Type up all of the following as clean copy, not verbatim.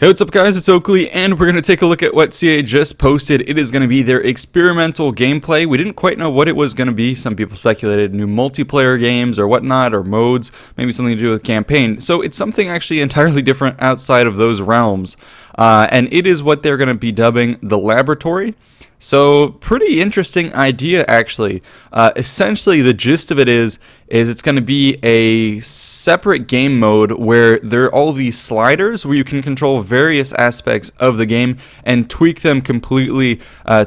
Hey, what's up guys, it's Oakley, and we're going to take a look at what CA just posted. It is going to be their experimental gameplay. We didn't quite know what it was going to be. Some people speculated new multiplayer games or whatnot, or modes, maybe something to do with campaign. So it's something actually entirely different outside of those realms. And it is what they're going to be dubbing the Laboratory. So pretty interesting idea actually. Essentially the gist of it is it's going to be a separate game mode where there are all these sliders where you can control various aspects of the game and tweak them completely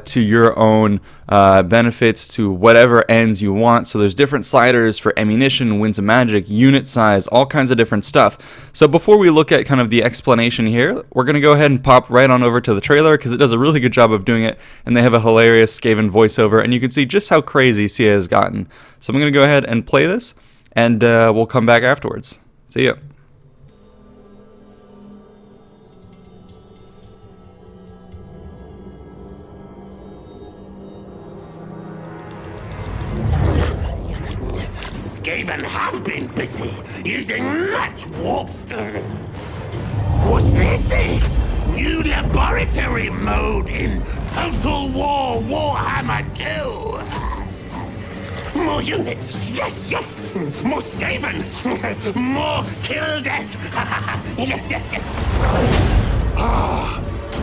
to your own benefits, to whatever ends you want. So there's different sliders for ammunition, winds of magic, unit size, all kinds of different stuff. So before we look at kind of the explanation here, we're going to go ahead and pop right on over to the trailer because it does a really good job of doing it, and they have a hilarious Skaven voiceover, and you can see just how crazy CA has gotten. So I'm going to go ahead and play this, and we'll come back afterwards. See ya. Skaven have been busy using much warp stone. What's this? New laboratory mode in Total War Warhammer 2. More units, yes. More Skaven, more kill death. yes. Ah,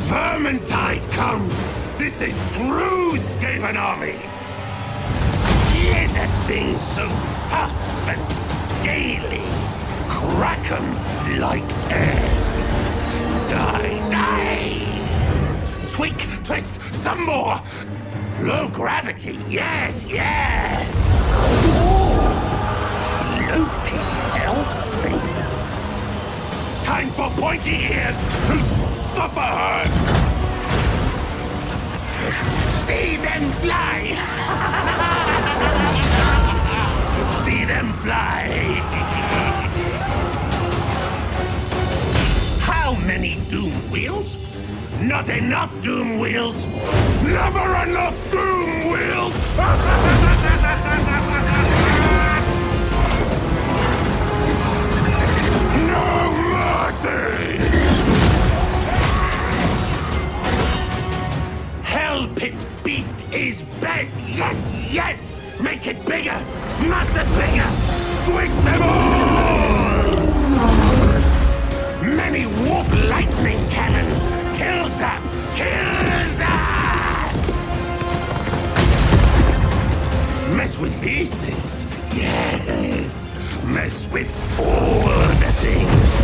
Vermintide comes. This is true Skaven army. Here's a thing so tough and scaly. Crack 'em like eggs. Die. Tweak, twist, some more. Low gravity, yes. Floaty elf-things. Time for pointy ears to suffer her. See them fly. See them fly. How many doom wheels? Not enough doom wheels. Never enough doom wheels. No mercy. Hell Pit Beast is best. Yes. Make it bigger. Massive bigger. Squish them all. Many warp lightning cannons. Kill zap. Mess with these things. Yes. Mess with all the things.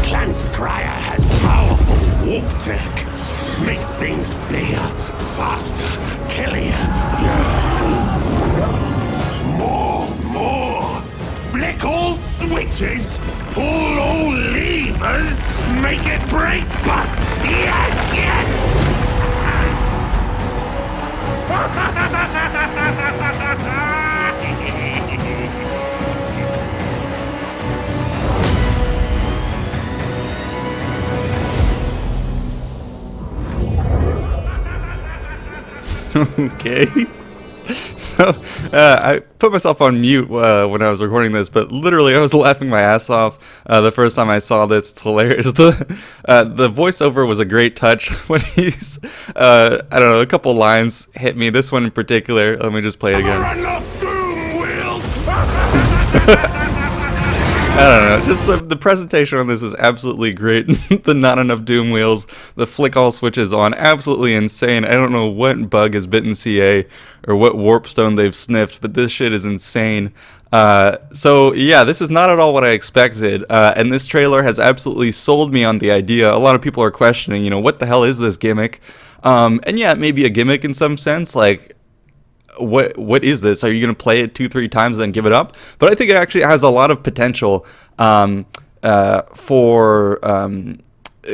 Clan Scryer has powerful warp tech. Makes things bigger, faster, killier. Yes. More. Flick all switches. Pull all levers. Make it break bust. Yes. Okay. So, I put myself on mute when I was recording this, but literally I was laughing my ass off the first time I saw this. It's hilarious. The voiceover was a great touch when he's, I don't know, a couple lines hit me. This one in particular, let me just play it again. Enough doom wheels. I don't know, just the presentation on this is absolutely great. The not enough doom wheels, the flick all switches on, absolutely insane. I don't know what bug has bitten CA or what warp stone they've sniffed, but this shit is insane. So yeah, this is not at all what I expected, and this trailer has absolutely sold me on the idea. A lot of people are questioning, what the hell is this gimmick? And yeah, it may be a gimmick in some sense, like, what is this? Are you going to play it 2-3 times and then give it up? But I think it actually has a lot of potential for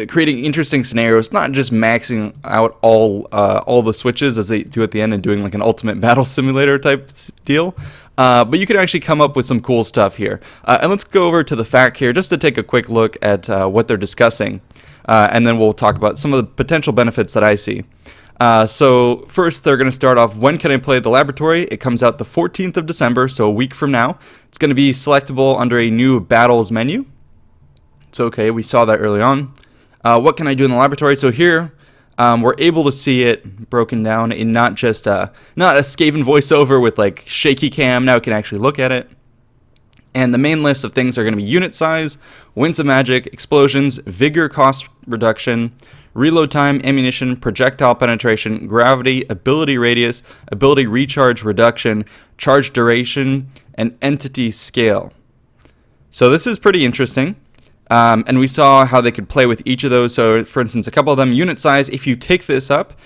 creating interesting scenarios, not just maxing out all the switches as they do at the end and doing like an ultimate battle simulator type deal. But you can actually come up with some cool stuff here. And let's go over to the FAQ here just to take a quick look at what they're discussing. And then we'll talk about some of the potential benefits that I see. So first, they're going to start off, when can I play the Laboratory? It comes out the 14th of December, so a week from now. It's going to be selectable under a new Battles menu. So, okay, we saw that early on. What can I do in the Laboratory? So here, we're able to see it broken down in not just not a Skaven voiceover with like shaky cam. Now we can actually look at it. And the main list of things are going to be unit size, winds of magic, explosions, vigor cost reduction, reload time, ammunition, projectile penetration, gravity, ability radius, ability recharge reduction, charge duration, and entity scale. So this is pretty interesting. And we saw how they could play with each of those. So, for instance, a couple of them, unit size. If you take this up,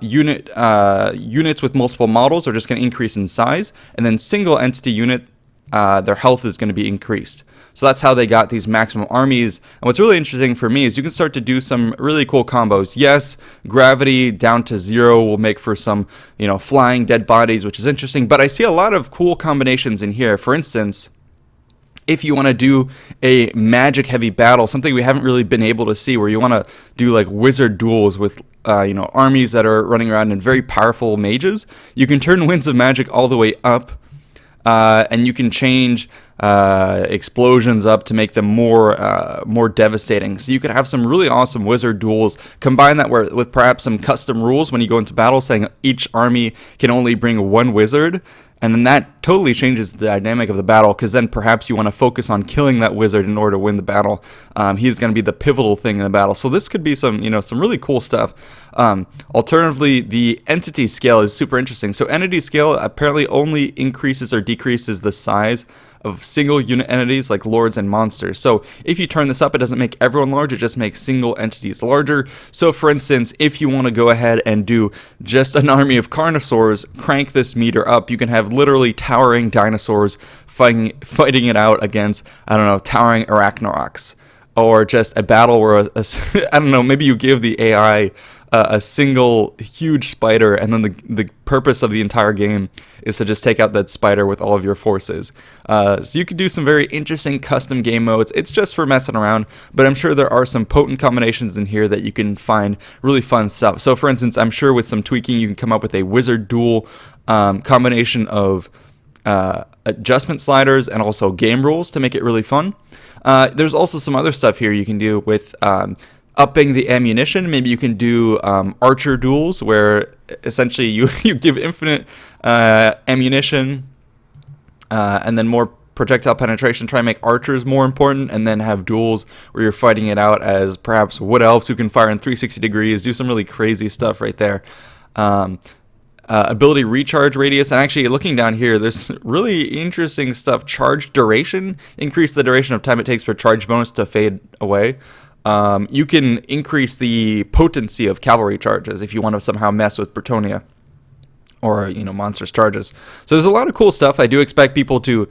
units with multiple models are just going to increase in size. And then single entity unit, their health is going to be increased. So that's how they got these maximum armies. And what's really interesting for me is you can start to do some really cool combos. Yes, gravity down to 0 will make for some, flying dead bodies, which is interesting. But I see a lot of cool combinations in here. For instance, if you want to do a magic heavy battle, something we haven't really been able to see, where you want to do like wizard duels with armies that are running around and very powerful mages, you can turn Winds of Magic all the way up, and you can change explosions up to make them more devastating. So you could have some really awesome wizard duels. Combine that with perhaps some custom rules when you go into battle, saying each army can only bring one wizard. And then that totally changes the dynamic of the battle, because then perhaps you want to focus on killing that wizard in order to win the battle. He's going to be the pivotal thing in the battle. So this could be some really cool stuff. Alternatively, the entity scale is super interesting. So entity scale apparently only increases or decreases the size of single unit entities like lords and monsters. So if you turn this up, it doesn't make everyone large, it just makes single entities larger. So for instance, if you want to go ahead and do just an army of carnosaurs, crank this meter up, you can have literally towering dinosaurs fighting it out against, towering arachnoroks. Or just a battle where maybe you give the AI a single huge spider, and then the purpose of the entire game is to just take out that spider with all of your forces. So you could do some very interesting custom game modes. It's just for messing around, but I'm sure there are some potent combinations in here that you can find really fun stuff. So for instance, I'm sure with some tweaking you can come up with a wizard duel combination of adjustment sliders and also game rules to make it really fun. There's also some other stuff here you can do with upping the ammunition. Maybe you can do archer duels, where essentially you give infinite ammunition and then more projectile penetration, try and make archers more important, and then have duels where you're fighting it out as perhaps wood elves who can fire in 360 degrees, do some really crazy stuff right there. Ability recharge radius, and actually looking down here, there's really interesting stuff. Charge duration, increase the duration of time it takes for charge bonus to fade away. You can increase the potency of cavalry charges if you want to somehow mess with Bretonia or monstrous charges. So there's a lot of cool stuff. I do expect people to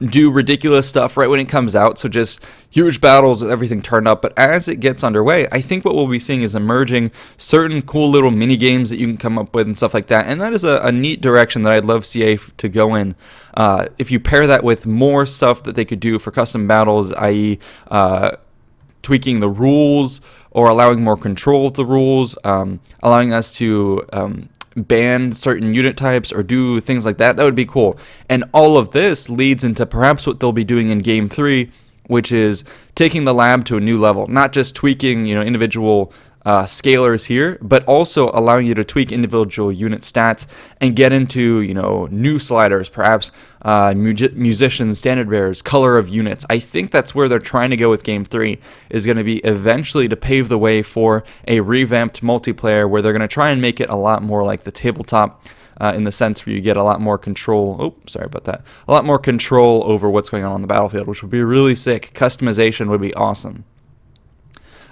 do ridiculous stuff right when it comes out, so just huge battles with everything turned up. But as it gets underway, I think what we'll be seeing is emerging certain cool little mini games that you can come up with and stuff like that, and that is a neat direction that I'd love CA to go in. If you pair that with more stuff that they could do for custom battles, i.e. tweaking the rules or allowing more control of the rules, allowing us to ban certain unit types or do things like that, that would be cool. And all of this leads into perhaps what they'll be doing in Game 3, which is taking the lab to a new level, not just tweaking individual scalars here, but also allowing you to tweak individual unit stats and get into new sliders, perhaps musicians, standard bearers, color of units. I think that's where they're trying to go with Game 3, is going to be eventually to pave the way for a revamped multiplayer where they're going to try and make it a lot more like the tabletop, in the sense where you get a lot more control. A lot more control over what's going on the battlefield, which would be really sick. Customization would be awesome.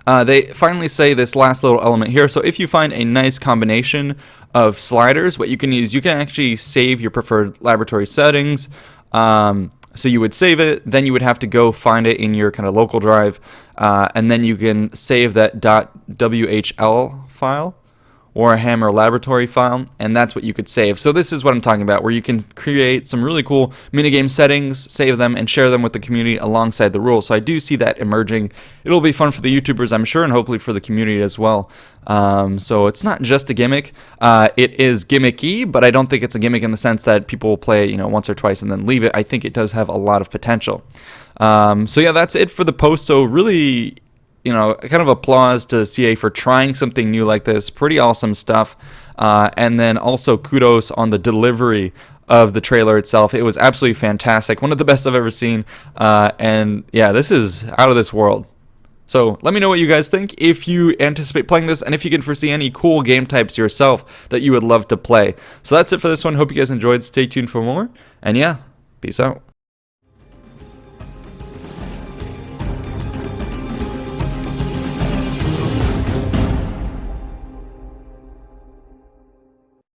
They finally say this last little element here. So if you find a nice combination of sliders, what you can use, you can actually save your preferred laboratory settings. So you would save it, then you would have to go find it in your kind of local drive, and then you can save that .whl file, Warhammer Laboratory file, and that's what you could save. So this is what I'm talking about, where you can create some really cool minigame settings, save them, and share them with the community alongside the rules. So I do see that emerging. It'll be fun for the YouTubers, I'm sure, and hopefully for the community as well. So it's not just a gimmick. It is gimmicky, but I don't think it's a gimmick in the sense that people will play it, once or twice and then leave it. I think it does have a lot of potential. So yeah, that's it for the post. So really, kind of applause to CA for trying something new like this. Pretty awesome stuff. And then also kudos on the delivery of the trailer itself. It was absolutely fantastic. One of the best I've ever seen. And yeah, this is out of this world. So let me know what you guys think, if you anticipate playing this, and if you can foresee any cool game types yourself that you would love to play. So that's it for this one. Hope you guys enjoyed. Stay tuned for more. And yeah, peace out.